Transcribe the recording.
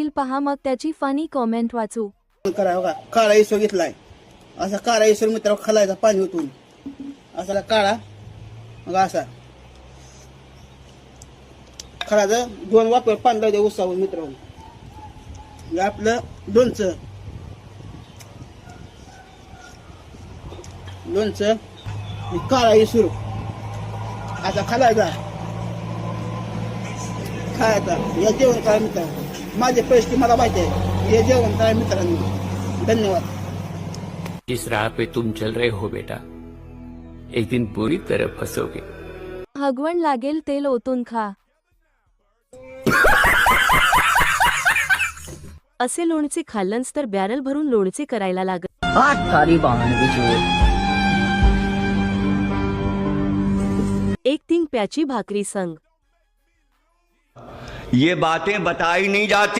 Reel पहा मग त्याची फनी कॉमेंट वाचू. करा बघा, काळा इसो घेतलाय. असा काळा इसो मित्रांनो खालायचा पाणी ओतून. असा काळा मग असा खराचं 2 वापर पाणी लावते उसावर मित्रांनो. हे आपलं लोणचं काळा इसुर असा खालायचा खायचा. या जेवण करा मित्रांनो. माझे पैसे मला माहिती आहे. हे जेवण करा मित्रांनो. धन्यवाद. जिस राह पे तुम चल रहे हो बेटा, एक दिन बुरी तरह फंसोगे. हगवण लागेल तेल ओतून खा. असे लोणचे खाल्लंच तर बॅरल भरून लोणचे करायला लागत. एक तिंग प्याची भाकरी संग. ये बातें बताई नहीं जाती.